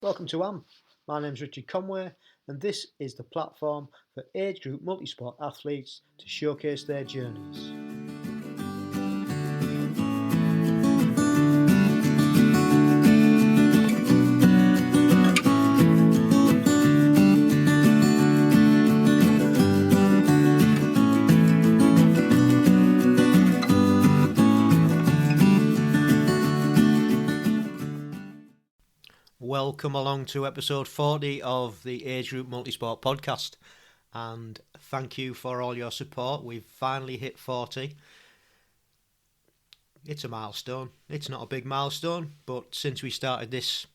Welcome to AM. My name's Richard Conway, and this is the platform for age group multisport athletes to showcase their journeys. Welcome along to episode 40 of the Agegroup Multisport podcast, and thank you for all your support. We've finally hit 40. It's a milestone. It's not a big milestone, but since we started this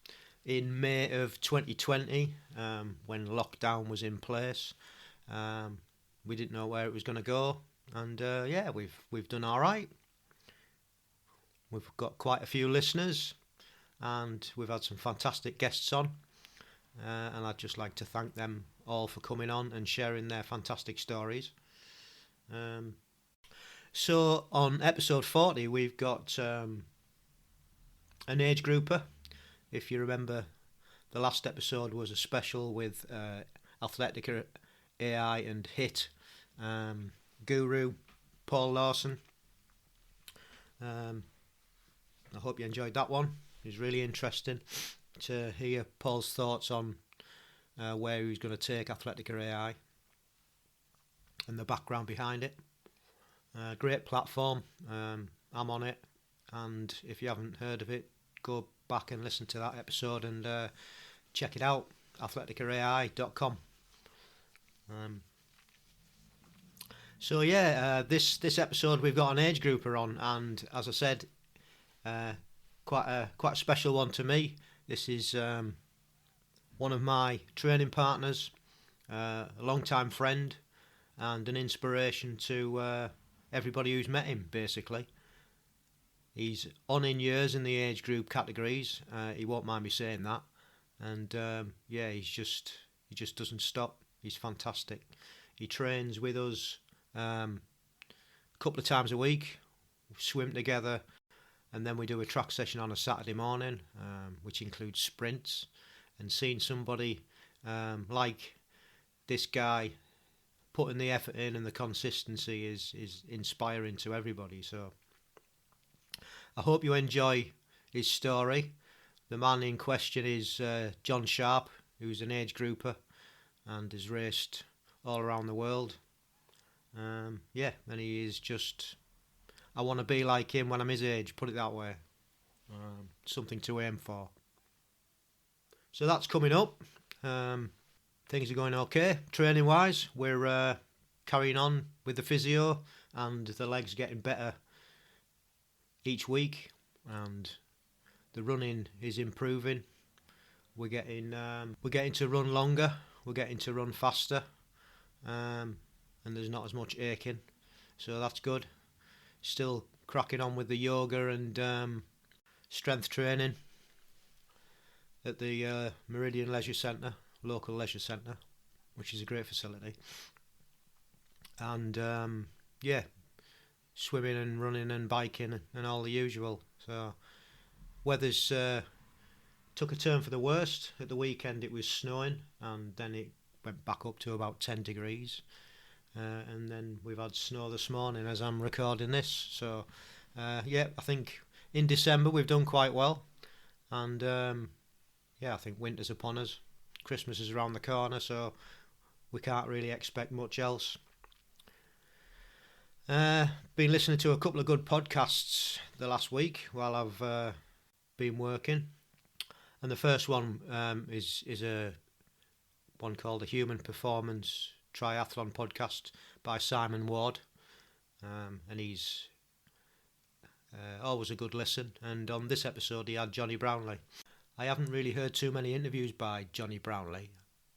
in May of 2020, when lockdown was in place, we didn't know where it was going to go, and we've done all right. We've got quite a few listeners, and we've had some fantastic guests on, and I'd just like to thank them all for coming on and sharing their fantastic stories. So on episode 40 we've got an Agegrouper. If you remember, the last episode was a special with Athletica AI and HIT guru Paul Lawson. I hope you enjoyed that one. It was really interesting to hear Paul's thoughts on where he's going to take Athletica AI and the background behind it. Great platform. I'm on it, and if you haven't heard of it, go back and listen to that episode and check it out, athleticaai.com. This episode we've got an Agegrouper on, and as I said, quite a special one to me. This is one of my training partners, a long-time friend, and an inspiration to everybody who's met him, basically. He's on in years in the age group categories. He won't mind me saying that. And he just doesn't stop. He's fantastic. He trains with us a couple of times a week. We swim together. And then we do a track session on a Saturday morning, which includes sprints. And seeing somebody like this guy putting the effort in and the consistency is inspiring to everybody. So I hope you enjoy his story. The man in question is John Sharp, who's an age grouper and has raced all around the world. And he is just... I want to be like him when I'm his age, put it that way. Something to aim for. So that's coming up. Things are going okay. Training wise, we're carrying on with the physio, and the legs getting better each week, and the running is improving. We're getting to run longer, we're getting to run faster, and there's not as much aching, so that's good. Still cracking on with the yoga and strength training at the Meridian Leisure Centre, local leisure centre, which is a great facility. And swimming and running and biking and all the usual. So weather's took a turn for the worst. At the weekend it was snowing, and then it went back up to about 10 degrees. And then we've had snow this morning as I'm recording this. So, I think in December we've done quite well. And, I think winter's upon us. Christmas is around the corner, so we can't really expect much else. Been listening to a couple of good podcasts the last week while I've been working. And the first one is a one called the Human Performance Triathlon podcast by Simon Ward, and he's always a good listen. And on this episode he had Johnny Brownlee. I haven't really heard too many interviews by Johnny Brownlee,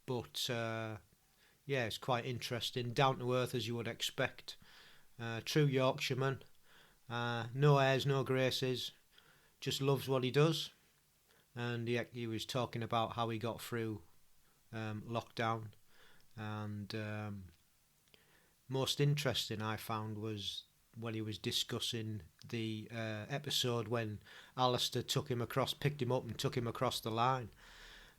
but it's quite interesting, down to earth as you would expect. True Yorkshireman, no airs, no graces, just loves what he does. And he was talking about how he got through lockdown. And most interesting I found was when he was discussing the episode when Alistair picked him up and took him across the line.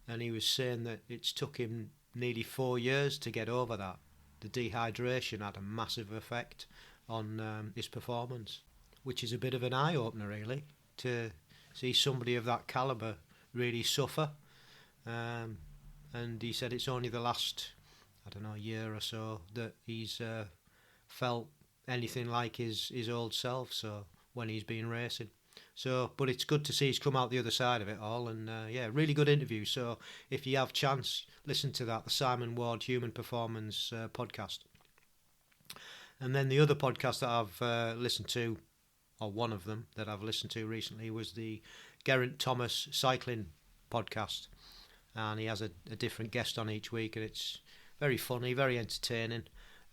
and he was saying that it's took him nearly 4 years to get over that. The dehydration had a massive effect on his performance, which is a bit of an eye-opener, really, to see somebody of that calibre really suffer. And he said it's only the last, I don't know, year or so that he's felt anything like his old self, so when he's been racing. So, but it's good to see he's come out the other side of it all, and yeah, really good interview. So if you have chance, listen to that, the Simon Ward Human Performance podcast. And then the other podcast that I've listened to, or one of them that I've listened to recently, was the Geraint Thomas Cycling podcast. And he has a different guest on each week, and it's very funny, very entertaining.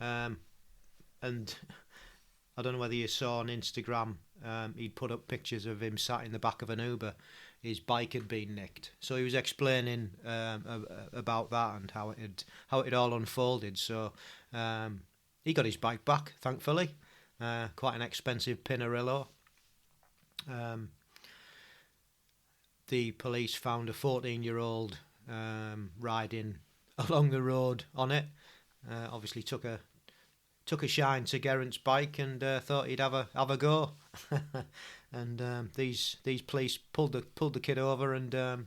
And I don't know whether you saw on Instagram, he'd put up pictures of him sat in the back of an Uber. His bike had been nicked, so he was explaining about that and how it all unfolded. So he got his bike back, thankfully. Quite an expensive Pinarello. The police found a 14-year-old riding along the road on it. Obviously took a shine to Geraint's bike and thought he'd have a go. And these police pulled the kid over and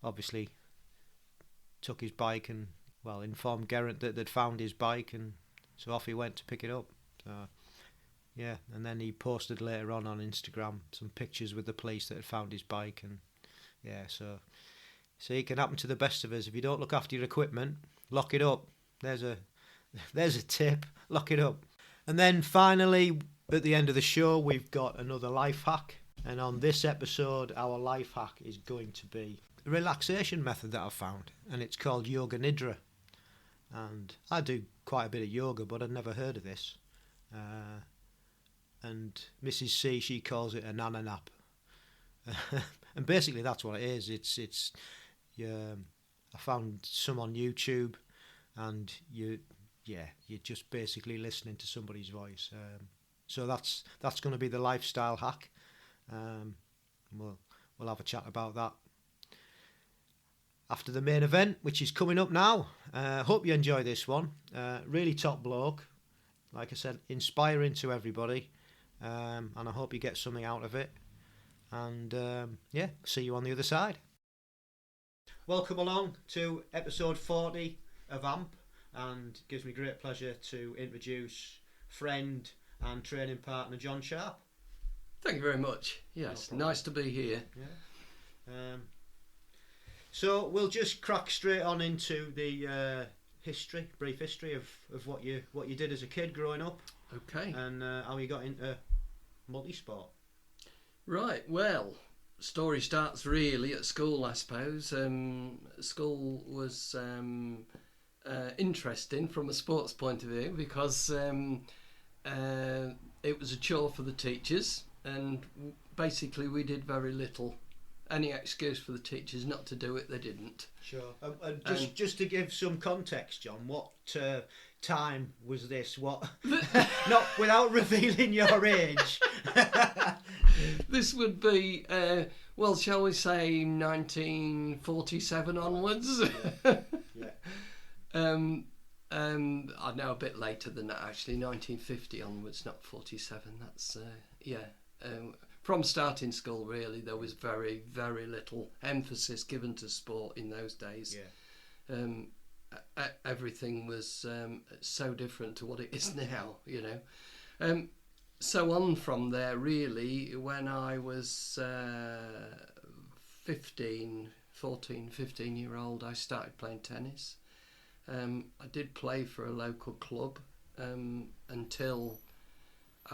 obviously took his bike and informed Geraint that they'd found his bike, and so off he went to pick it up. So yeah, and then he posted later on Instagram some pictures with the police that had found his bike, and yeah, so it can happen to the best of us. If you don't look after your equipment, lock it up. There's a tip. Lock it up. And then finally, at the end of the show, we've got another life hack. And on this episode, our life hack is going to be a relaxation method that I've found, and it's called Yoga Nidra. And I do quite a bit of yoga, but I'd never heard of this. And Mrs. C, she calls it a nana nap. And basically that's what it is. It's I found some on YouTube, and you're just basically listening to somebody's voice. So that's going to be the lifestyle hack. We'll have a chat about that after the main event, which is coming up now. Hope you enjoy this one. Really top bloke. Like I said, inspiring to everybody. And I hope you get something out of it. And yeah, see you on the other side. Welcome along to episode 40 of AMP, and it gives me great pleasure to introduce friend and training partner John Sharp. Thank you very much. Yes, no, nice to be here. Yeah. So we'll just crack straight on into the brief history of what you did as a kid growing up. Okay. And how you got into multisport. Right, well, story starts really at school, I suppose. School was interesting from a sports point of view because it was a chore for the teachers, and basically we did very little. Any excuse for the teachers not to do it, they didn't. Sure. Just to give some context, John, what time was this? What? Not without revealing your age. This would be, shall we say 1947 onwards? Yeah. I know a bit later than that, actually, 1950 onwards, not 47. That's, from starting school, really, there was very, very little emphasis given to sport in those days. Yeah. Everything was so different to what it is now, you know. So on from there, really, when I was 15 year old, I started playing tennis. I did play for a local club until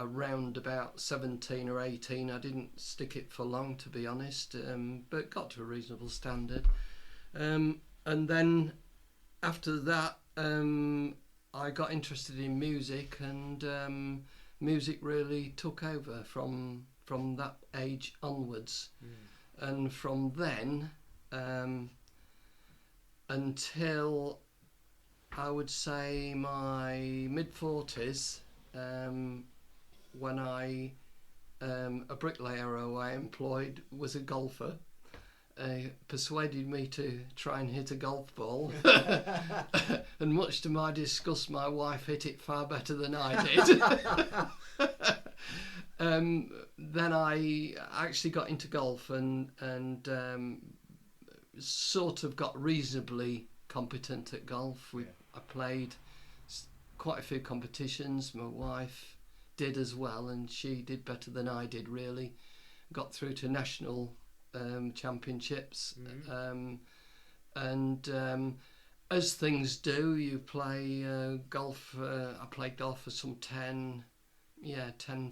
around about 17 or 18. I didn't stick it for long, to be honest, but got to a reasonable standard. And then after that, I got interested in music, and music really took over from that age onwards. And from then until I would say my mid-40s, when a bricklayer who I employed was a golfer, persuaded me to try and hit a golf ball. And much to my disgust, my wife hit it far better than I did. Then I actually got into golf and sort of got reasonably competent at golf. I played quite a few competitions. My wife did as well, and she did better than I did, really. Got through to national championships. As things do, you play golf. I played golf for some 10,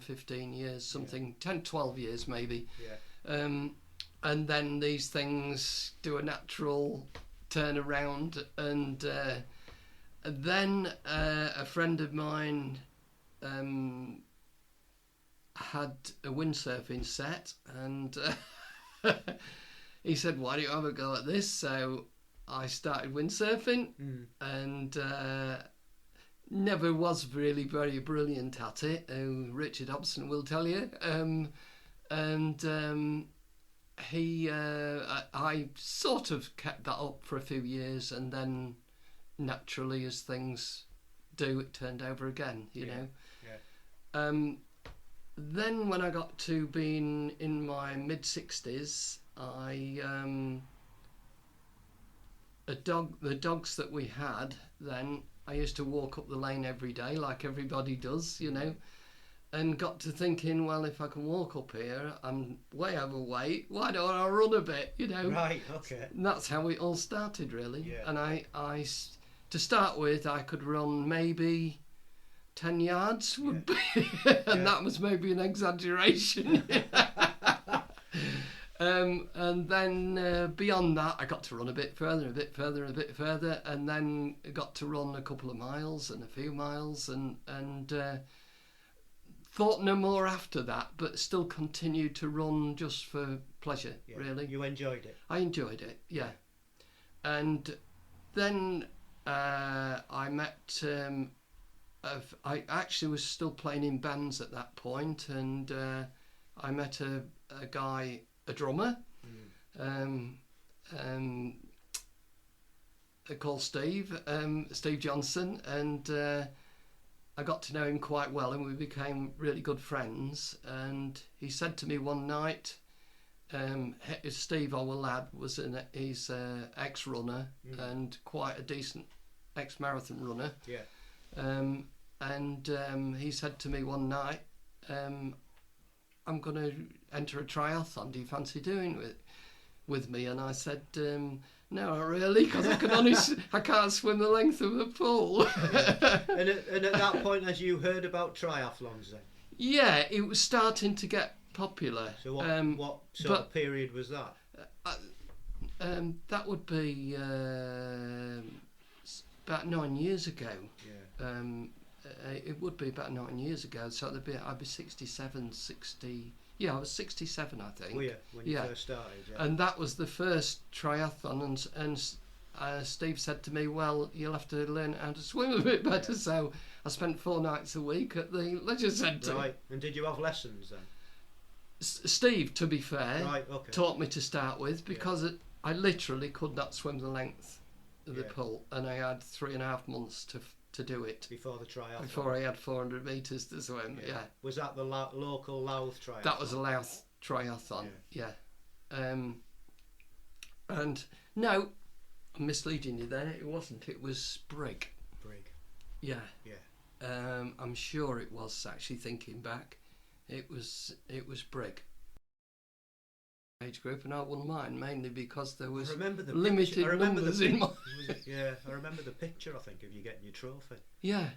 15 years, something, 10, 12 years maybe. And then these things do a natural turnaround, and then a friend of mine had a windsurfing set, and he said, "Why don't you have a go at this?" So I started windsurfing, and never was really very brilliant at it. Richard Hobson will tell you. I sort of kept that up for a few years, and then naturally, as things do, it turned over again, you know. Then when I got to being in my mid-60s, the dogs that we had then, I used to walk up the lane every day like everybody does, you know, and got to thinking, well, if I can walk up here, I'm way overweight, why don't I run a bit, you know? Right, okay. And that's how it all started, really. Yeah. And I to start with, I could run maybe 10 yards would be, and that was maybe an exaggeration. And then beyond that, I got to run a bit further, and then got to run a couple of miles and a few miles, and thought no more after that, but still continued to run just for pleasure, really. You enjoyed it? I enjoyed it, yeah. And then I met... I actually was still playing in bands at that point, and I met a guy, a drummer, called Steve Johnson, and I got to know him quite well, and we became really good friends. And he said to me one night, Steve, our lad, he's an ex-runner and quite a decent ex-marathon runner. And he said to me one night, I'm going to enter a triathlon. Do you fancy doing it with me? And I said, no, not really, because I can't swim the length of the pool. And at that point, as you heard about triathlons then? Yeah, it was starting to get popular. So what sort of period was that? That would be about 9 years ago. It would be about 9 years ago, so I'd be 67, 60... Yeah, I was 67, I think. Oh yeah, when you first started. Yeah. And that was the first triathlon, and Steve said to me, well, you'll have to learn how to swim a bit better, so I spent 4 nights a week at the leisure centre. Right, and did you have lessons then? Steve, to be fair, okay, taught me to start with, because I literally could not swim the length of the pool, and I had 3.5 months to do it. Before the triathlon? Before I had 400 metres to swim, Was that the local Louth triathlon? That was a Louth triathlon, and no, I'm misleading you there, it wasn't, it was Brig. Yeah. I'm sure it was, actually, thinking back. It was Brig. Age group, and I wouldn't mind, mainly because there was limited numbers in my... I remember the picture, I think, of you getting your trophy. Yeah.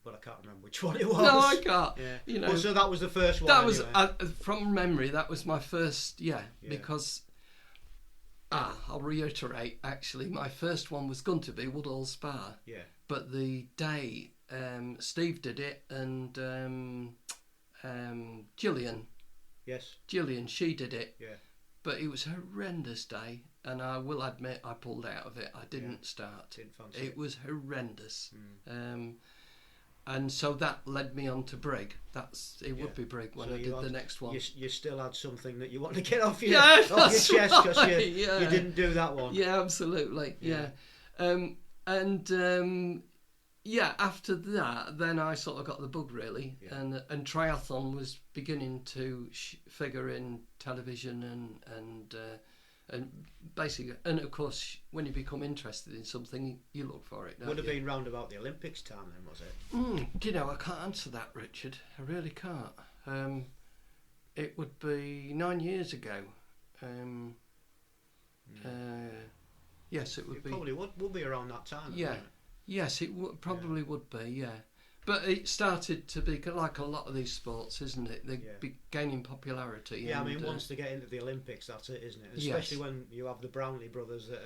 But I can't remember which one it was. No, I can't. Yeah. You know, well, so that was the first one. That anyway. was from memory. That was my first. Because I'll reiterate. Actually, my first one was going to be Woodall Spa. Yeah. But the day Steve did it, and Gillian. Yes. Gillian, she did it. Yeah. But it was a horrendous day, and I will admit I pulled out of it. I didn't start. Didn't fancy it. Was horrendous. and so that led me on to Brig. Would be Brig when So I did the next one. You still had something that you want to get off your, Yeah, off your chest because right, you didn't do that one. Yeah, absolutely. Yeah. After that, then I sort of got the bug really, and triathlon was beginning to figure in television and basically, and of course, when you become interested in something, you look for it. Would have been round about the Olympics time then, was it? Do you know, I can't answer that, Richard. I really can't. It would be 9 years ago. Yes, it would be. Probably would be around that time. Yeah. Yes, it probably would be. Yeah. But it started to be like a lot of these sports, isn't it? They're gaining popularity. Yeah, I mean, once they get into the Olympics, that's it, isn't it? Especially when you have the Brownlee brothers that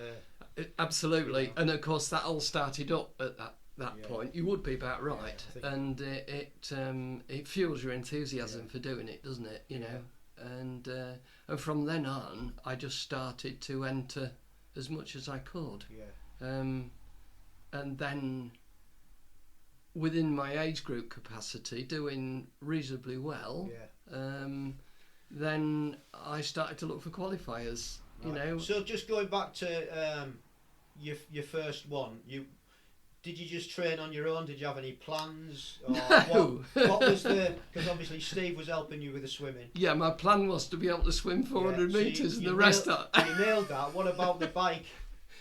absolutely, and of course that all started up at that point. You would be about right, and it fuels your enthusiasm for doing it, doesn't it? You know, and from then on, I just started to enter as much as I could. Yeah. And then, within my age group capacity, doing reasonably well, then I started to look for qualifiers. Right. You know. So just going back to your first one, did you just train on your own? Did you have any plans? Or no. What was because obviously Steve was helping you with the swimming. Yeah, my plan was to be able to swim 400 metres and the rest. You nailed that. What about the bike?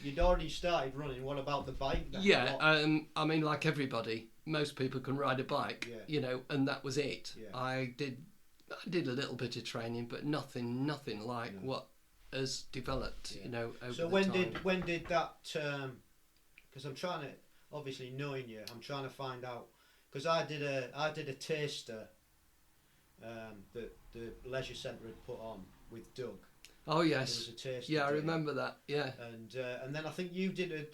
You'd already started running. What about the bike then? Yeah, I mean, like everybody, most people can ride a bike, you know, and that was it. Yeah. I did a little bit of training, but nothing like what has developed, you know, over so when did that? Because I'm trying to, obviously knowing you, I'm trying to find out. Because I did a taster that the leisure centre had put on with Doug. Oh yes. There was a taster yeah, day. I remember that. Yeah. And then I think you did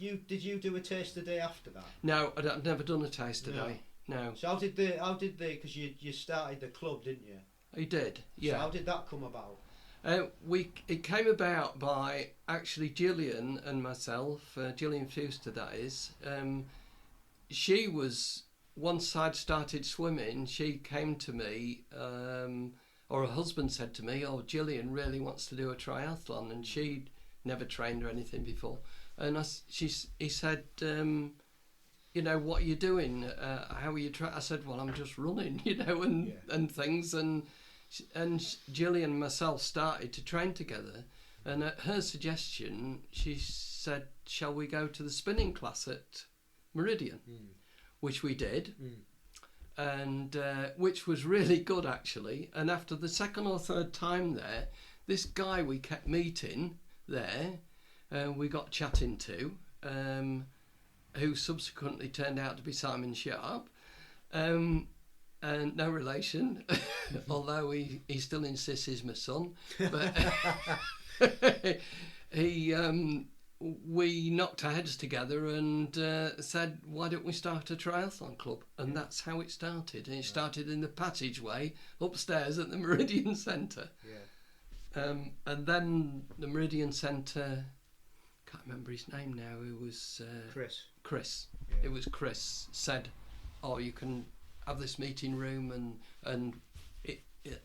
do a taster day after that? No, I've never done a taster day. No. So how did because you started the club, didn't you? I did. Yeah. So how did that come about? It came about by actually Gillian and myself. Gillian Fuster, that is. She was, once I'd started swimming, she came to me. Or her husband said to me, "Oh, Gillian really wants to do a triathlon," and she'd never trained or anything before. And he said, "You know, what are you doing? How are you I said, "Well, I'm just running, you know, and things." And Gillian and myself started to train together. And at her suggestion, she said, "Shall we go to the spinning class at Meridian?" Which we did. And which was really good actually. And after the second or third time there, this guy we kept meeting there, we got chatting to, who subsequently turned out to be Simon Sharp, and no relation, although he still insists he's my son. But we knocked our heads together and said, "Why don't we start a triathlon club?" And that's how it started. And it started in the passageway upstairs at the Meridian Centre. And then the Meridian Centre, can't remember his name now. It was Chris. Yeah. It was Chris said, "Oh, you can have this meeting room," and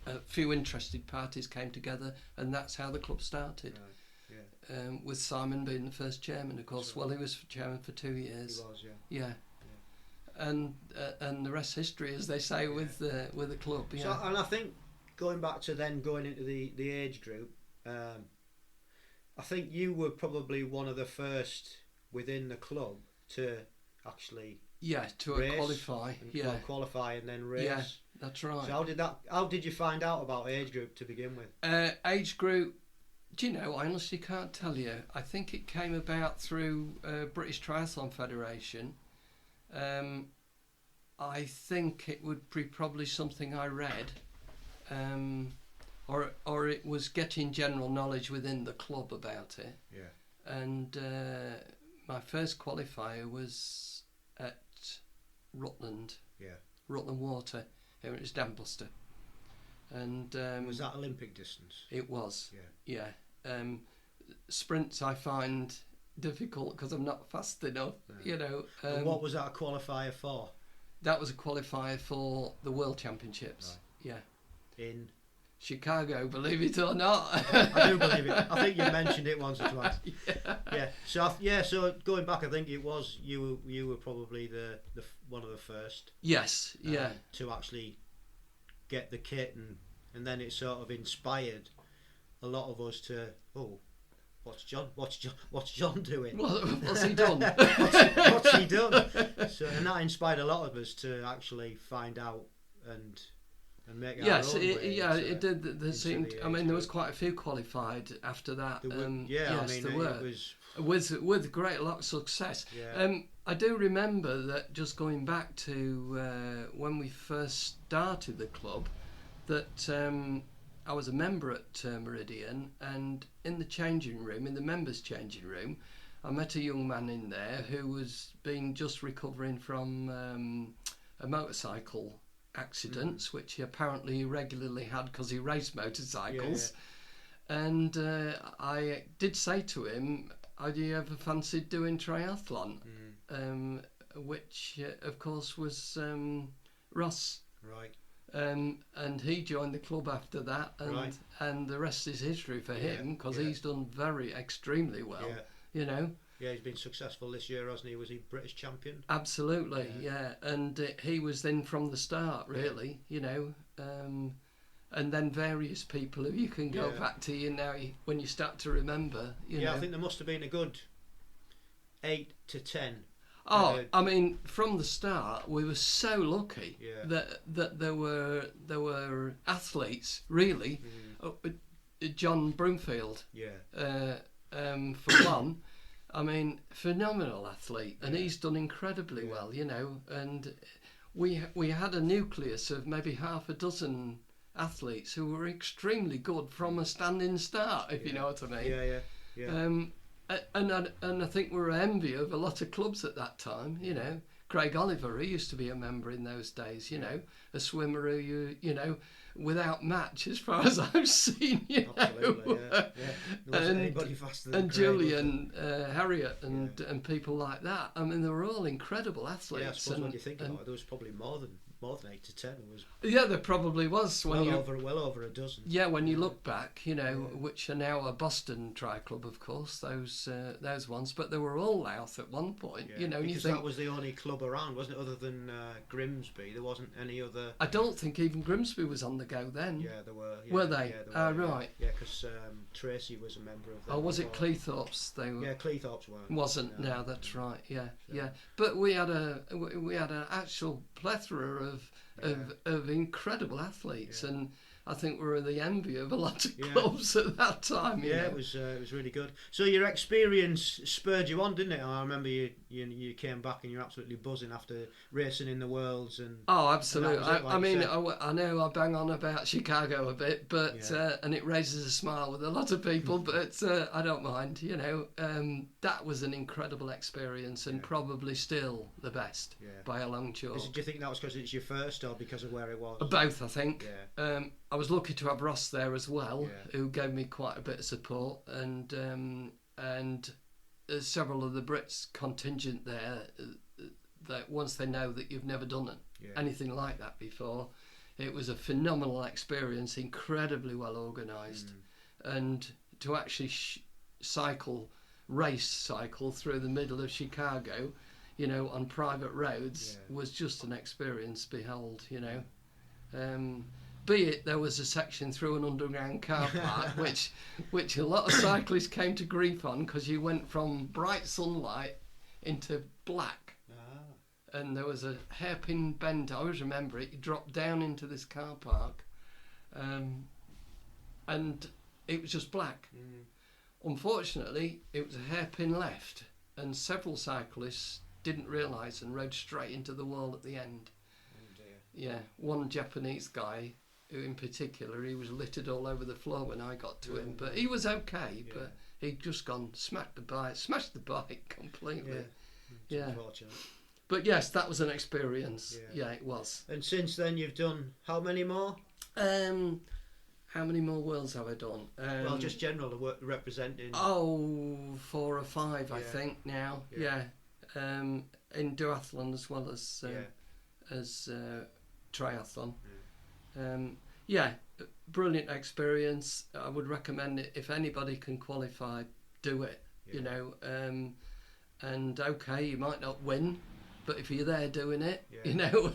a few interested parties came together, and that's how the club started. Right. With Simon being the first chairman, of course. Well, he was chairman for 2 years. He was, yeah. And the rest history, as they say, with the club. Yeah. So, and I think going back to then going into the age group, I think you were probably one of the first within the club to actually qualify and then race. Yeah, that's right. So how did you find out about age group to begin with? Age group. Do you know, I honestly can't tell you. I think it came about through British Triathlon Federation. I think it would be probably something I read, or it was getting general knowledge within the club about it. Yeah. And my first qualifier was at Rutland. Yeah. Rutland Water. It was Dambuster. And was that Olympic distance? It was. Yeah. Sprints I find difficult because I'm not fast enough. You know. What was that a qualifier for? That was a qualifier for the World Championships. Right. Yeah. In Chicago, believe it or not. I do believe it. I think you mentioned it once or twice. Yeah. So going back, I think it was you were probably the one of the first. Yes. Yeah. To actually get the kit, and then it sort of inspired a lot of us to what's John doing? What's he done? what's he done? So, and that inspired a lot of us to actually find out and make our own way. It did. There seemed. I mean, there was quite a few qualified after that. There was with great lot of success. Yeah. I do remember that, just going back to when we first started the club, that I was a member at Meridian, and in the changing room, in the members' changing room, I met a young man in there who was just recovering from a motorcycle accidents, which he apparently regularly had because he raced motorcycles. And I did say to him, "Have you ever fancied doing triathlon?" Which of course was Ross. Right. And he joined the club after that, and the rest is history for him, because he's done extremely well. You know. Yeah, he's been successful this year, hasn't he? Was he British champion? Absolutely, yeah. And he was then from the start, really, you know. And then various people who you can go back to, you know, when you start to remember. You know. I think there must have been a good 8 to 10. Oh, I mean, from the start, we were so lucky that there were athletes, really. John Broomfield, for one. I mean, phenomenal athlete, and he's done incredibly well, you know. And we had a nucleus of maybe half a dozen athletes who were extremely good from a standing start, if you know what I mean. And I think we were envy of a lot of clubs at that time, you know. Craig Oliver, he used to be a member in those days, you know, a swimmer who you know, without match, as far as I've seen, you know. Anybody faster than and Craig, Julian Harriet and people like that. I mean, they were all incredible athletes. Yeah, I suppose when you think about it, there was probably more than 8 to 10. There probably was. Well over a dozen. Yeah, when you look back, you know, which are now a Boston Tri Club, of course, those ones, but they were all Louth at one point, you know. Because that was the only club around, wasn't it, other than Grimsby? There wasn't any other. I don't think even Grimsby was on the go then. Yeah, there were. Yeah, were they? Right. Yeah, because Tracy was a member of them. Oh, was it Cleethorpes? They were. Yeah, Cleethorpes weren't. Wasn't. No, that's right. Yeah. But we had an actual plethora of incredible athletes, and I think we were the envy of a lot of clubs at that time. You know? It was really good. So your experience spurred you on, didn't it? I remember you came back and you're absolutely buzzing after racing in the Worlds and. Oh, absolutely. I mean, I know I bang on about Chicago a bit, but and it raises a smile with a lot of people, but I don't mind. You know, that was an incredible experience, and probably still the best by a long chalk. Do you think that was because it's your first, or because of where it was? Both, I think. I was lucky to have Ross there as well, who gave me quite a bit of support, and several of the Brits contingent there. That once they know that you've never done anything like that before, it was a phenomenal experience, incredibly well organised, and to actually race cycle through the middle of Chicago, you know, on private roads was just an experience behold, you know. Be it there was a section through an underground car park, which a lot of cyclists came to grief on, because you went from bright sunlight into black. And there was a hairpin bend, I always remember it, you dropped down into this car park, and it was just black. Unfortunately, it was a hairpin left, and several cyclists didn't realise and rode straight into the wall at the end. Oh dear. Yeah, one Japanese guy, who in particular, he was littered all over the floor when I got to him, but he was okay, but he'd just smashed the bike completely. Yeah. Unfortunate. But yes, that was an experience. Yeah, it was. And since then you've done how many more? How many more worlds have I done? Well, just general representing. 4 or 5, I think now. In duathlon as well as as triathlon. Yeah, brilliant experience. I would recommend it if anybody can qualify. Do it. You know, and okay, you might not win, but if you're there doing it, you know.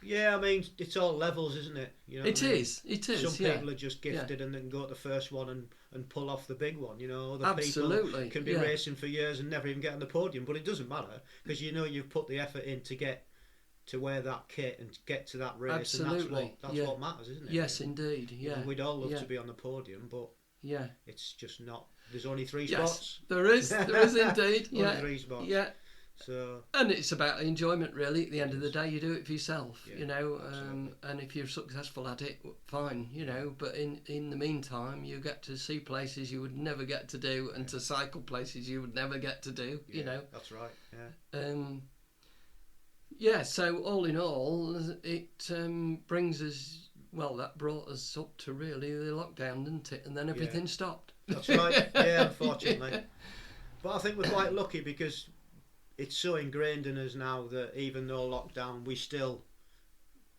Yeah, I mean, it's all levels, isn't it? You know It is. Some people are just gifted and they can go to the first one and pull off the big one. You know, other people can be racing for years and never even get on the podium, but it doesn't matter because you know you've put the effort in to get to wear that kit and get to that race. Absolutely. And that's what matters, isn't it? Yes, indeed. Yeah. You know, we'd all love to be on the podium, but it's just not. There's only 3 spots. There is indeed. Only 3 spots. Yeah. So, and it's about enjoyment, really. At the end of the day, you do it for yourself, you know. And if you're successful at it, fine, you know. But in the meantime, you get to see places you would never get to do, and to cycle places you would never get to do. You know. That's right. Yeah. So all in all, it brings us. Well, that brought us up to really the lockdown, didn't it? And then everything stopped. That's right. Yeah, unfortunately. But I think we're quite lucky because it's so ingrained in us now that even though lockdown, we still,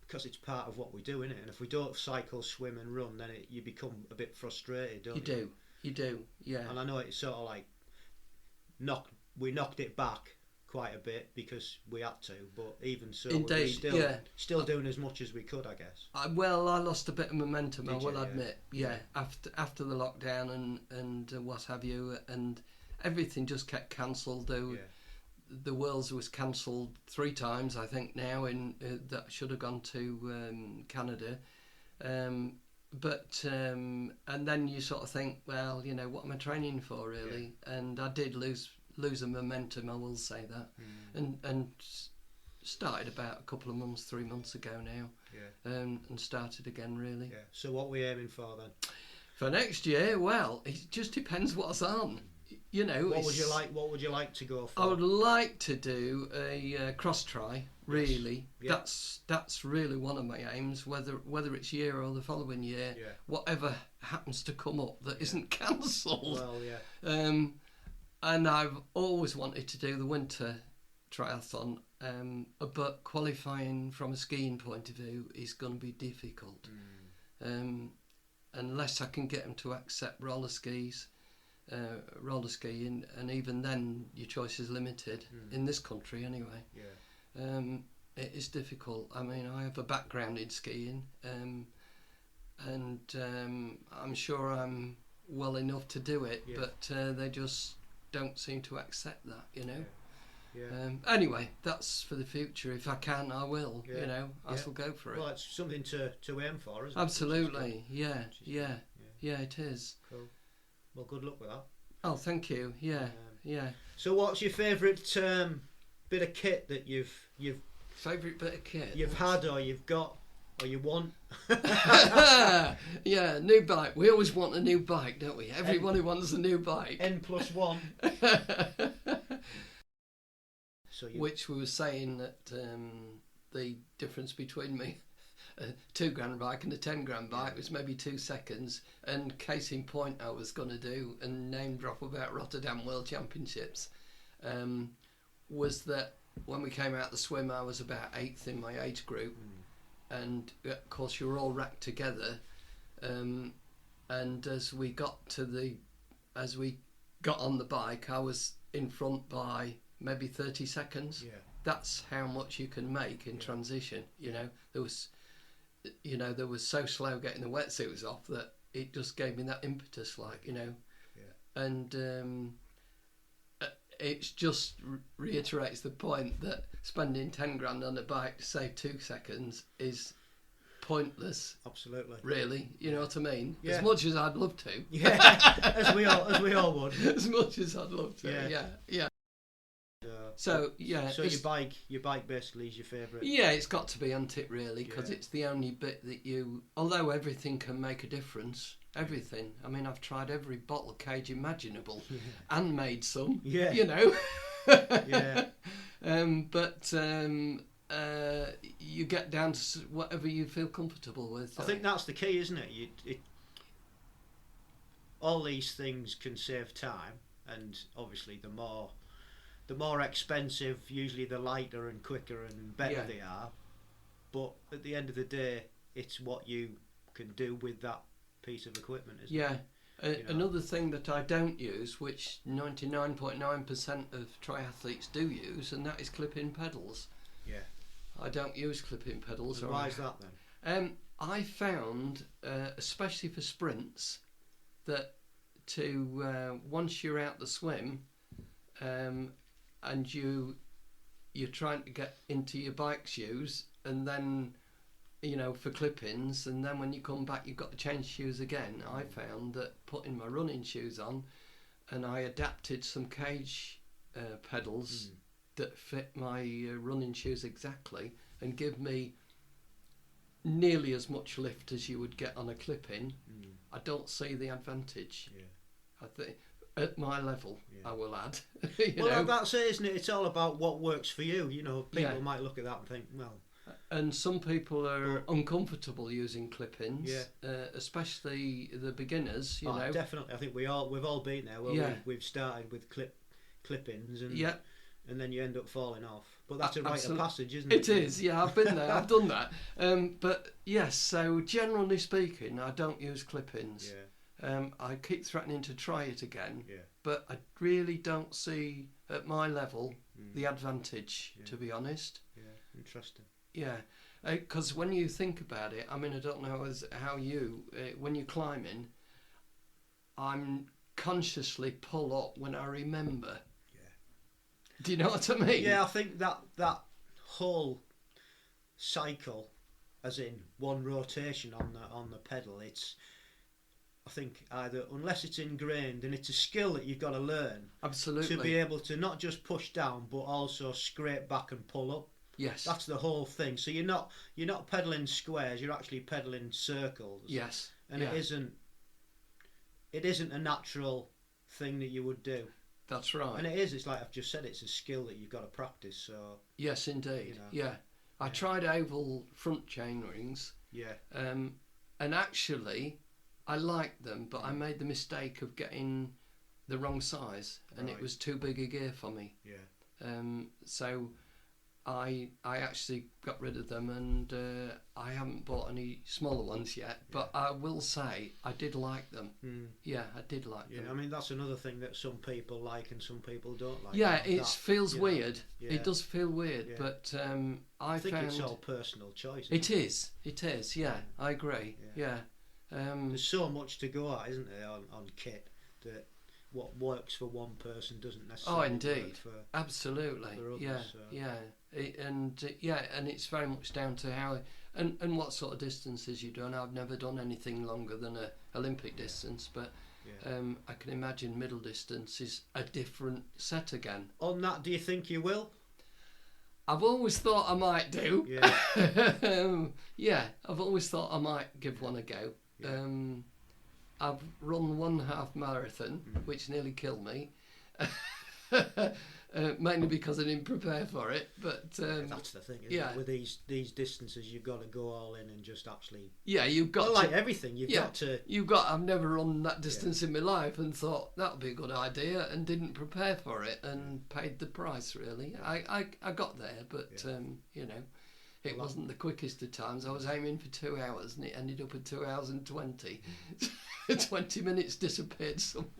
because it's part of what we do, innit? And if we don't cycle, swim and run, then you become a bit frustrated, don't you? You do, yeah. And I know it's sort of like, we knocked it back quite a bit because we had to, but even so, we're still doing as much as we could, I guess. I lost a bit of momentum, I will admit, after the lockdown and what have you, and everything just kept cancelled, though. The Worlds was cancelled 3 times, I think, now, that should have gone to Canada. And then you sort of think, well, you know, what am I training for, really? And I did lose the momentum, I will say that. And started about a couple of months, 3 months ago now. And started again, really. Yeah. So what are we aiming for then? For next year, well, it just depends what's on. You know, what would you like to go for? I would like to do a cross tri. Really, that's really one of my aims. Whether it's year or the following year, whatever happens to come up that isn't cancelled. Well, and I've always wanted to do the winter triathlon, but qualifying from a skiing point of view is going to be difficult, unless I can get them to accept roller skiing, and even then your choice is limited in this country anyway. It is difficult. I mean, I have a background in skiing, and I'm sure I'm well enough to do it, but they just don't seem to accept that, you know. Anyway, that's for the future. If I can, I will. You know, I shall go for it. Well, it's something to aim for, isn't it? Absolutely. Yeah, it is. Cool. Well, good luck with that. Oh, thank you. Yeah. So, what's your favourite bit of kit that you've favourite bit of kit you've had, or you've got, or you want? Yeah, new bike. We always want a new bike, don't we? Everybody wants a new bike. N+1. Which we were saying that the difference between me. A 2 grand bike and a 10 grand bike was maybe 2 seconds, and case in point I was going to do a name drop about Rotterdam World Championships, was that when we came out the swim I was about 8th in my age group, and of course you were all racked together, and as we got on the bike I was in front by maybe 30 seconds. That's how much you can make in transition, you know. There was so slow getting the wetsuits off that it just gave me that impetus, like, you know. And it just reiterates the point that spending 10 grand on a bike to save 2 seconds is pointless. Absolutely. Really, you know what I mean? As much as I'd love to. As we all would. As much as I'd love to. Yeah. So your bike basically is your favourite. Yeah, it's got to be, hasn't it, really? Because it's the only bit that although everything can make a difference, everything. I mean, I've tried every bottle cage imaginable, and made some. You know. But you get down to whatever you feel comfortable with. I think that's the key, isn't it? All these things can save time, and obviously the more expensive, usually the lighter and quicker and better they are. but at the end of the day, it's what you can do with that piece of equipment, isn't it? Another thing that I don't use, which 99.9% of triathletes do use, and that is clip-in pedals. Yeah. I don't use clip-in pedals. And why is that then? I found, especially for sprints, that once you're out the swim, and you're trying to get into your bike shoes, and then for clip-ins, and then when you come back you've got to change shoes again. I found that putting my running shoes on, and I adapted some cage pedals that fit my running shoes exactly and give me nearly as much lift as you would get on a clip-in. I don't see the advantage. I think at my level, I will add. That's it, isn't it? It's all about what works for you. People might look at that and think, well. And some people are uncomfortable using clip-ins, especially the beginners. Definitely. I think we've all been there. Where we've started with clip-ins, and then you end up falling off. But that's a rite of passage, isn't it? It is. Yeah, I've been there. I've done that. But yes. So generally speaking, I don't use clip-ins. I keep threatening to try it again, but I really don't see at my level the advantage, to be honest. Interesting. Because when you think about it, I mean, I don't know how you, when you're climbing, I'm consciously pull up when I remember. Do you know what I mean? Yeah, I think that whole cycle, as in one rotation on the pedal, it's, I think, either, unless it's ingrained, and it's a skill that you've got to learn. Absolutely. To be able to not just push down, but also scrape back and pull up. Yes. That's the whole thing. So you're not pedalling squares, you're actually pedalling circles. Yes. And it isn't a natural thing that you would do. That's right. And it is, it's like I've just said, it's a skill that you've got to practice. So yes, indeed. I tried oval front chain rings. And actually I liked them, but I made the mistake of getting the wrong size, and it was too big a gear for me. So I actually got rid of them, and I haven't bought any smaller ones yet, but I will say I did like them. I did like them. I mean, that's another thing that some people like and some people don't like. It feels weird. It does feel weird, but I think found it's all personal choice. It is, I agree. There's so much to go at, isn't there, on kit, that what works for one person doesn't necessarily work for absolutely for others, and it's very much down to how and what sort of distances you do. And I've never done anything longer than a Olympic distance, but I can imagine middle distance is a different set again. On that, do you think you will? I've always thought I might do. I've always thought I might give one a go. I've run one half marathon, which nearly killed me, mainly because I didn't prepare for it. But that's the thing, isn't it? With these distances, you've got to go all in and just actually. You've got like everything. You've got to. I've never run that distance in my life, and thought that would be a good idea, and didn't prepare for it, and paid the price. Really, I got there, but it wasn't the quickest of times. I was aiming for 2 hours, and it ended up at 2 hours and 20. 20 minutes disappeared somewhere.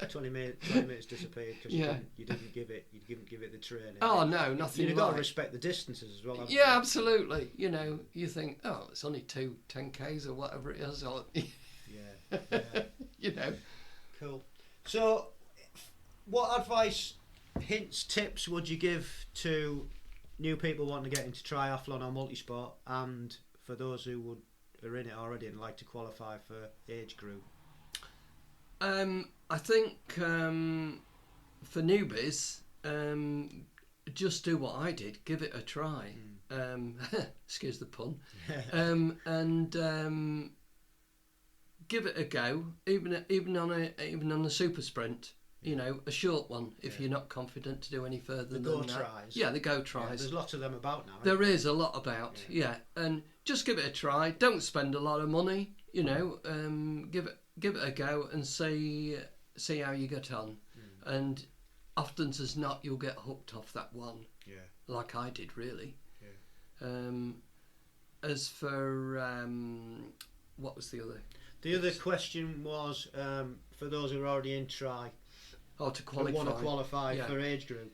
20 minutes disappeared because you didn't give it the training. Oh no, nothing. You've got to respect the distances as well. Absolutely. You think, oh, it's only 2 10Ks or whatever it is. Or Cool. So, what advice, hints, tips would you give to new people wanting to get into triathlon or multisport, and for those who are in it already and like to qualify for Agegroup? I think for newbies, just do what I did. Give it a try. Excuse the pun. And give it a go. Even on a super sprint. A short one if you're not confident to do any further than that. The go tries. There's lots of them about now. There is a lot about, and just give it a try. Don't spend a lot of money, give it a go and see how you get on. And often as not, you'll get hooked off that one, like I did really. As for what was the other? The other question was for those who are already in Tri, Oh, to qualify. who want to qualify Yeah. for age group.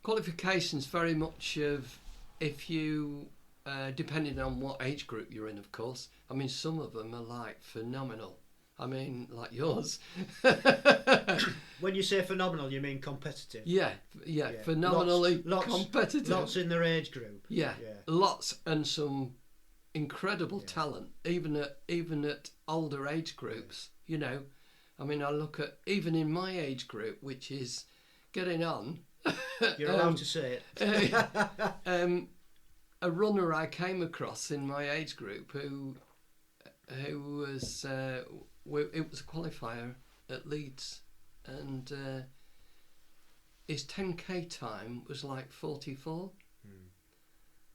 Qualifications very much of if you, depending on what age group you're in, of course. I mean, some of them are like phenomenal. I mean, like yours. When you say phenomenal, you mean competitive? Yeah, phenomenally lots, competitive. Lots in their age group. Yeah, lots, and some incredible talent, even at older age groups. You know, I mean, I look at even in my age group, which is getting on. You're allowed to say it. A runner I came across in my age group who was it was a qualifier at Leeds, and his 10k time was like 44.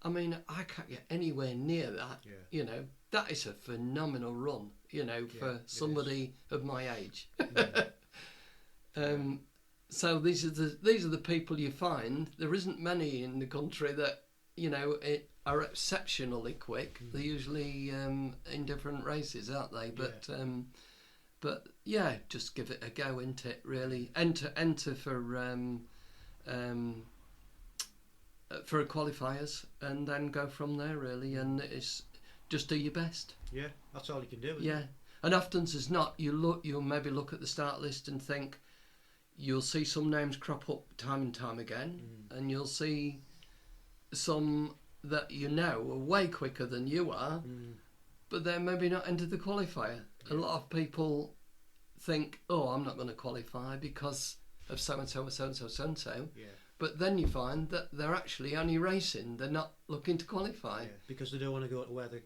I mean, I can't get anywhere near that. Yeah. You know, that is a phenomenal run. You know, for somebody of my age. So these are the people you find. There isn't many in the country that, you know, are exceptionally quick. They're usually in different races, aren't they? But yeah, just give it a go, isn't it? Really, enter for qualifiers, and then go from there. Really, and it's just do your best. Yeah, that's all you can do. Isn't Yeah, it? and often as not, you'll maybe look at the start list and think you'll see some names crop up time and time again, and you'll see some that you know are way quicker than you are, but they're maybe not entered the qualifier. A lot of people think, oh, I'm not going to qualify because of so-and-so or so-and-so, so-and-so. Yeah. But then you find that they're actually only racing. They're not looking to qualify. Yeah, because they don't want to go to where the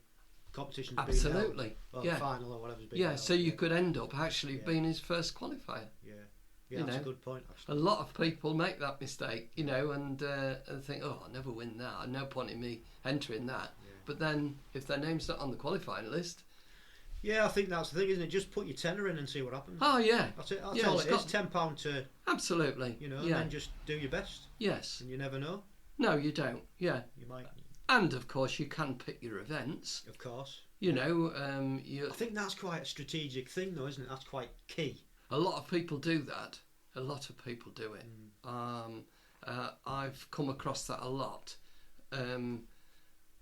competition's Absolutely. been held, or the final or whatever's been held. So you could end up actually being his first qualifier. Yeah, that's a good point, actually. A lot of people make that mistake, you know, and think, oh, I'll never win that. No point in me entering that. Yeah. But then, if their name's not on the qualifying list... Yeah, I think that's the thing, isn't it? Just put your tenner in and see what happens. Oh, yeah. That's it. That's all it is. £10 to... Absolutely. You know, and then just do your best. Yes. And you never know. No, you don't. Yeah. You might... And, of course, you can pick your events. Of course. You know, I think that's quite a strategic thing, though, isn't it? That's quite key. A lot of people do that. A lot of people do it. I've come across that a lot.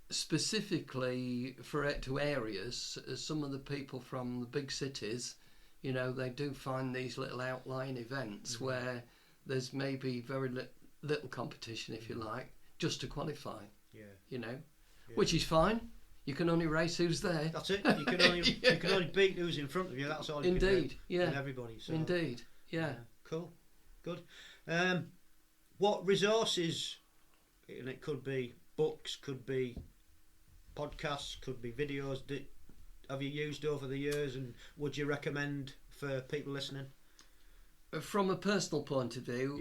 Specifically to areas, some of the people from the big cities, you know, they do find these little outlying events where there's maybe very little competition, if you like, just to qualify. Yeah. You know, which is fine. You can only race who's there. That's it. You can only you can only beat who's in front of you. That's all. You can do. Yeah. And everybody. So. Indeed. Yeah. Cool. Good. What resources? And it could be books, could be podcasts, could be videos. That have you used over the years, and would you recommend for people listening? From a personal point of view,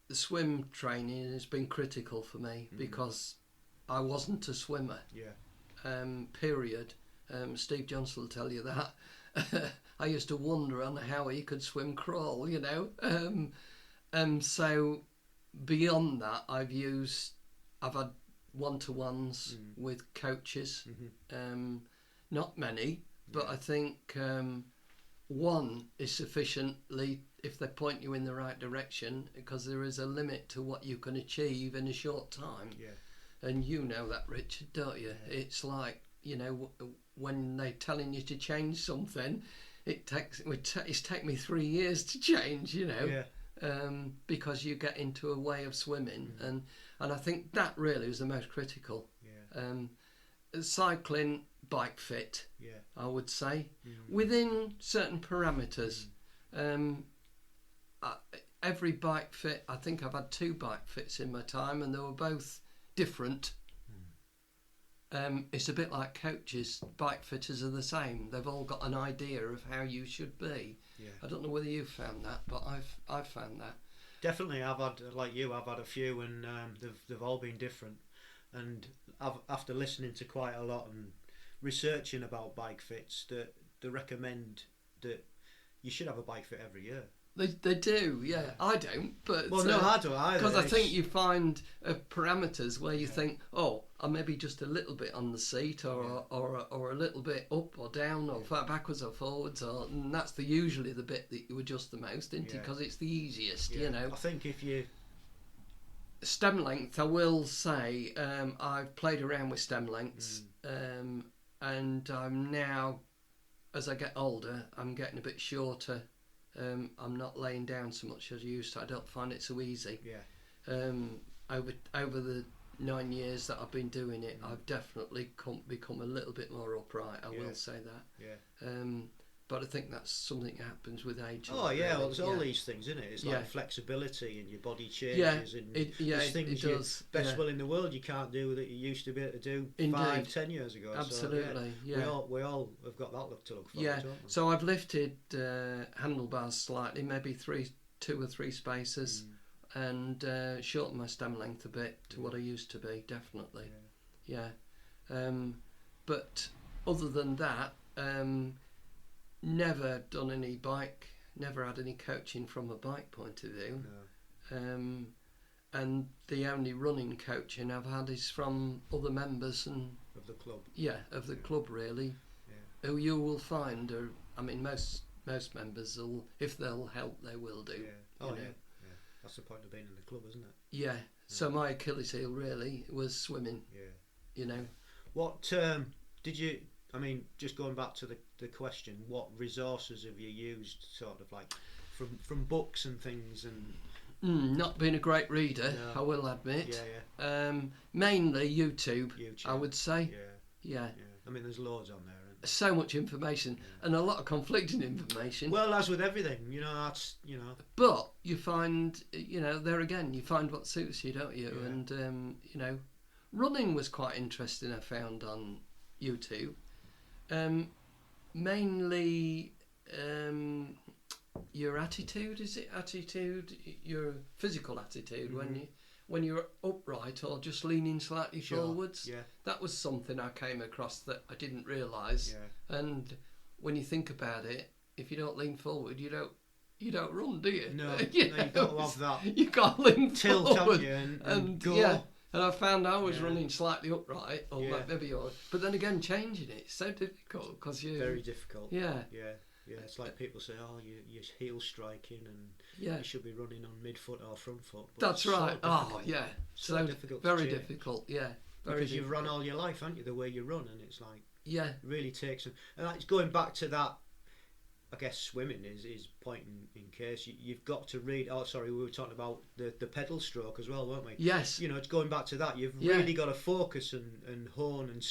the swim training has been critical for me because I wasn't a swimmer. Yeah. Period. Steve Johnson will tell you that. I used to wonder on how he could swim crawl, you know. So beyond that, I've had one-to-ones with coaches. Not many, but I think one is sufficiently if they point you in the right direction, because there is a limit to what you can achieve in a short time. Yeah. And you know that, Richard, don't you? Yeah. It's like, you know, when they're telling you to change something, it's taken me 3 years to change, you know. Yeah. Because you get into a way of swimming, and I think that really is the most critical. Yeah. Cycling, bike fit, I would say, within certain parameters. Every bike fit, I think I've had 2 bike fits in my time, and they were both different. It's a bit like coaches. Bike fitters are the same. They've all got an idea of how you should be. Yeah. I don't know whether you've found that, but I've found that. Definitely, I've had, like you, I've had a few, and they've all been different. And after listening to quite a lot and researching about bike fits, they recommend that you should have a bike fit every year. They do, yeah. I don't, but Well, no, I don't either. Because I think you find parameters where you think, oh, I'm maybe just a little bit on the seat, or a little bit up or down, or backwards or forwards, and that's usually the bit that you adjust the most, isn't it? Because it's the easiest, you know. I think if you stem length, I will say, I've played around with stem lengths, and I'm now, as I get older, I'm getting a bit shorter. I'm not laying down so much as I used to. I don't find it so easy. Over the 9 years that I've been doing it, I've definitely become a little bit more upright. I will say that. But I think that's something that happens with age. Oh yeah, really. Well, there's all these things, isn't it? It's like flexibility and your body changes, and there's things does. Best will in the world you can't do that you used to be able to do 5-10 years ago. Absolutely, so, we all have got that to look forward to. Don't we? So I've lifted handlebars slightly, maybe 2 or 3 spaces, and shortened my stem length a bit to what I used to be. Definitely, but other than that. Never done any bike, never had any coaching from a bike point of view. No. And the only running coaching I've had is from other members and of the club. Of the club really. Who you will find are, I mean, most members will, if they'll help, they will do. That's the point of being in the club, isn't it? Yeah. So my Achilles heel really was swimming. You know. What did you? I mean, just going back to the question, what resources have you used, sort of like from books and things? And not being a great reader, I will admit. Mainly YouTube, I would say. Yeah. I mean, there's loads on there. So much information and a lot of conflicting information. Well, as with everything, that's. But you find, there again, you find what suits you, don't you? And running was quite interesting. I found on YouTube. Mainly your attitude, is it attitude, your physical attitude when you're upright or just leaning slightly forwards. That was something I came across that I didn't realise. And when you think about it, if you don't lean forward, you don't run, do you? No, you've got to have that. You got to lean tilt, forward, haven't you, and go. Yeah. And I found I was running slightly upright, or maybe, but then again, changing it's so difficult because you. Very difficult. Yeah. It's like people say, oh, you're heel striking, and you should be running on midfoot or front foot. But that's right. So difficult. Very difficult. Yeah. Because you've run all your life, haven't you? The way you run, and it's like it really takes. And it's going back to that. I guess swimming is pointing in case you've got to read. Oh, sorry, we were talking about the pedal stroke as well, weren't we? Yes. It's going back to that. You've really got to focus and hone and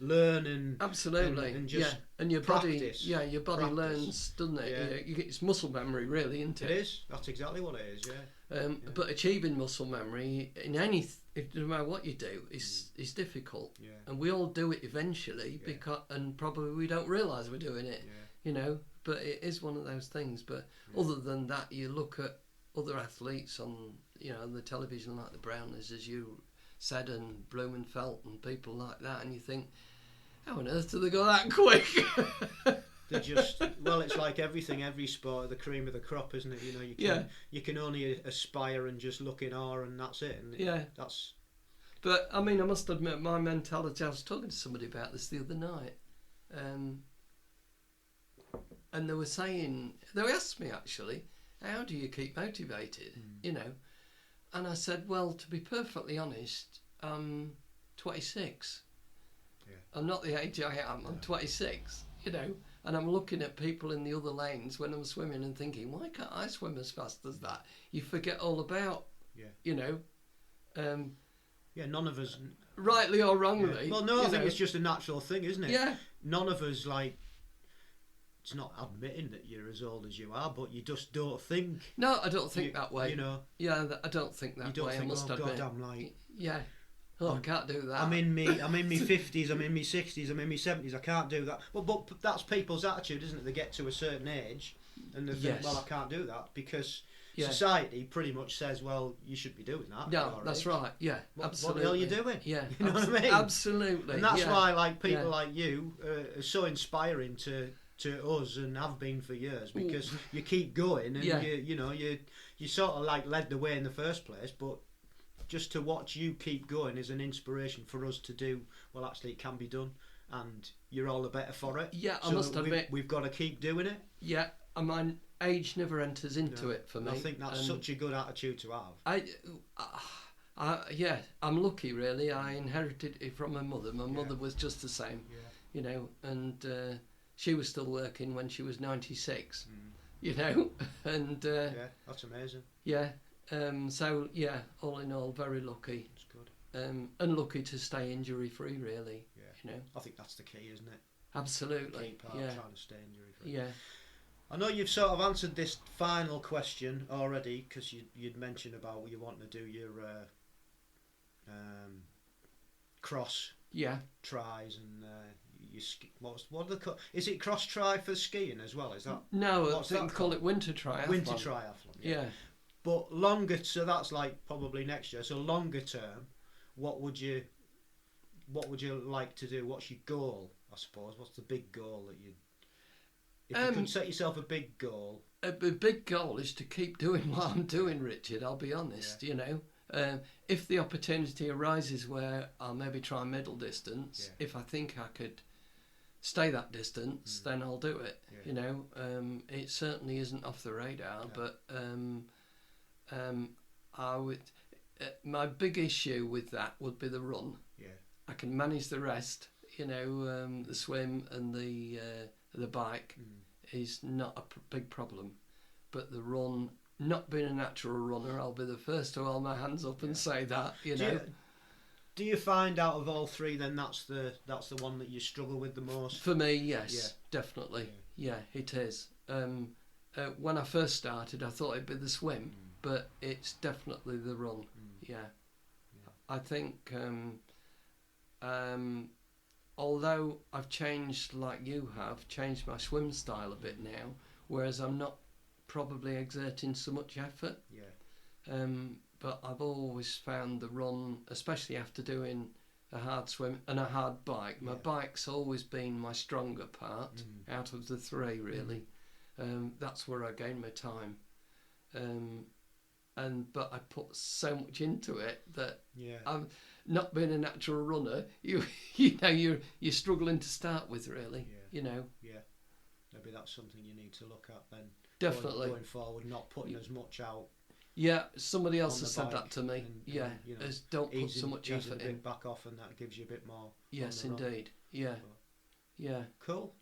learn and absolutely and just and your practice. body. Your body learns, doesn't it? It's muscle memory, really, isn't it? It is. That's exactly what it is. But achieving muscle memory in no matter what you do, is difficult. And we all do it eventually and probably we don't realise we're doing it. But it is one of those things. But other than that, you look at other athletes on the television, like the Browners, as you said, and Blumenfeld and people like that, and you think, how on earth do they go that quick? They just it's like everything, every sport, the cream of the crop, isn't it? You can only aspire and just look in awe, and that's it. And that's. But I mean, I must admit, my mentality. I was talking to somebody about this the other night. And they were asked me actually, how do you keep motivated? And I said, well, to be perfectly honest, I'm 26. I'm not the age I am. I'm 26. And I'm looking at people in the other lanes when I'm swimming and thinking, why can't I swim as fast as that? You forget all about, none of us, rightly or wrongly. Well, no, I think it's just a natural thing, isn't it? Yeah. None of us it's not admitting that you're as old as you are, but you just don't think. No, I don't think that way. Yeah, I don't think that way. You don't think, I must admit. God, I'm like. Yeah. I can't do that. I'm in me 50s. I'm in me 60s. I'm in me 70s. I can't do that. Well, but that's people's attitude, isn't it? They get to a certain age, and they think, well, I can't do that because society pretty much says, well, you should be doing that. No, that's right. Yeah, absolutely. What the hell are you doing? Yeah, you know what I mean? Absolutely. And that's why, people like you are so inspiring to to us and have been for years, because you keep going and you sort of like led the way in the first place, but just to watch you keep going is an inspiration for us to do. Well, actually, it can be done, and you're all the better for it. Yeah, so I must admit, we've got to keep doing it. Yeah, I mean, age never enters into it for me. I think that's such a good attitude to have. I'm lucky, really. I inherited it from my mother. My mother was just the same, and she was still working when she was 96, and that's amazing. So all in all, very lucky. That's good. And lucky to stay injury free, really. I think that's the key, isn't it? Absolutely. Trying to stay injury free. Yeah. I know you've sort of answered this final question already, because you'd mentioned about you want to do your cross tries and you what are they called? Is it cross tri for skiing as well? Is that no? They call it winter triathlon. Winter triathlon. Yeah. But longer, so that's like probably next year. So longer term, what would you like to do? What's your goal? I suppose. What's the big goal that you? If you could set yourself a big goal. A big goal is to keep doing what I'm doing, Richard. I'll be honest. If the opportunity arises where I'll maybe try middle distance, if I think I could stay that distance, then I'll do it. It certainly isn't off the radar, but I would. My big issue with that would be the run. I can manage the rest. The swim and the bike is not a big problem, but the run. Not being a natural runner, I'll be the first to hold my hands up and say that. Do you find out of all three then that's the one that you struggle with the most? For me, yes, definitely. Yeah, it is. When I first started, I thought it'd be the swim, but it's definitely the run. I think although I've changed, like you have, changed my swim style a bit now, whereas I'm not probably exerting so much effort. But I've always found the run, especially after doing a hard swim and a hard bike. My bike's always been my stronger part out of the three, really. That's where I gain my time. But I put so much into it that I'm not being a natural runner. You're struggling to start with, really. Maybe that's something you need to look at then. Definitely going forward, not putting as much out. Somebody else has said that to me. As don't put so much effort in. Back off, and that gives you a bit more. Yes, indeed. Cool.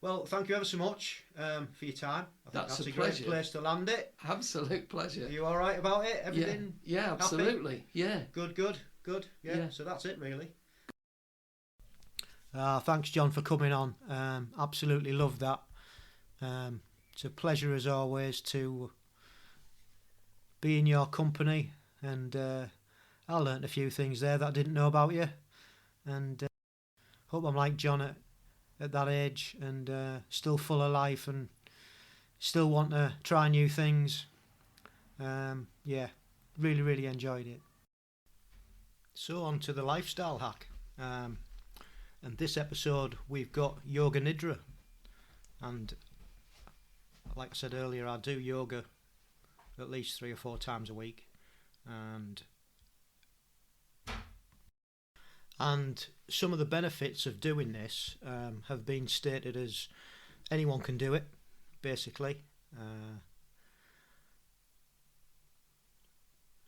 Well, thank you ever so much for your time. I think that's a pleasure. Great place to land it. Absolute pleasure. Are you all right about it? Everything? Yeah, absolutely. Happy? Yeah. Good. Yeah. So that's it, really. Thanks, John, for coming on. Absolutely love that. It's a pleasure as always to be in your company, and I learnt a few things there that I didn't know about you, and hope I'm like John at that age and still full of life and still want to try new things. Really enjoyed it. So on to the lifestyle hack, and this episode we've got Yoga Nidra, and like I said earlier, I do yoga at least 3 or 4 times a week, and some of the benefits of doing this have been stated as anyone can do it, basically,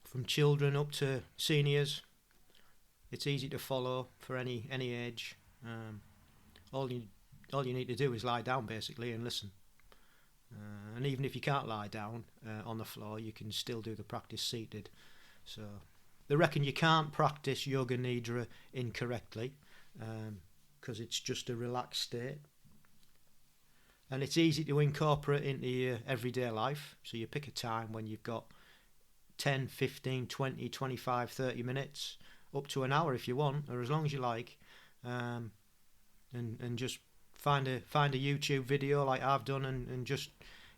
from children up to seniors. It's easy to follow for any age. All you need to do is lie down, basically, and listen. And even if you can't lie down on the floor, you can still do the practice seated. So they reckon you can't practice Yoga Nidra incorrectly, because it's just a relaxed state. And it's easy to incorporate into your everyday life. So you pick a time when you've got 10, 15, 20, 25, 30 minutes, up to an hour if you want, or as long as you like, and just find a YouTube video like I've done and just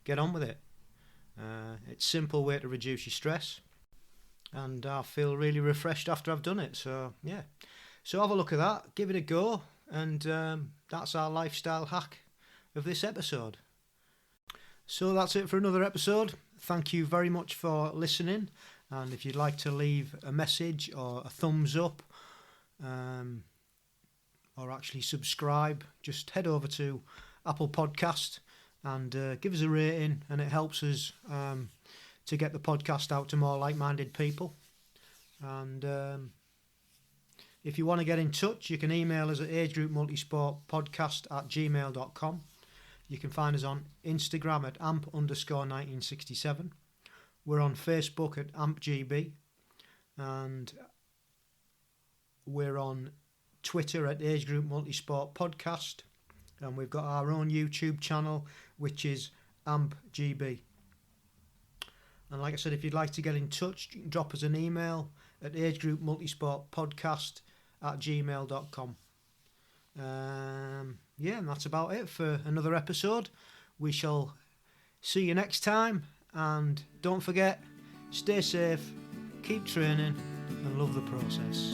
get on with it. It's a simple way to reduce your stress, and I feel really refreshed after I've done it. So have a look at that, give it a go, and that's our lifestyle hack of this episode. So that's it for another episode. Thank you very much for listening, and if you'd like to leave a message or a thumbs up, or actually subscribe, just head over to Apple Podcast and give us a rating, and it helps us to get the podcast out to more like-minded people. And if you want to get in touch, you can email us at agegroupmultisportpodcast@gmail.com. You can find us on Instagram at amp_1967. We're on Facebook at ampgb, and we're on Twitter at Agegroup Multisport Podcast, and we've got our own YouTube channel, which is ampgb. And like I said, if you'd like to get in touch, you can drop us an email at agegroupmultisportpodcast@gmail.com. And that's about it for another episode. We shall see you next time, and don't forget, stay safe, keep training, and love the process.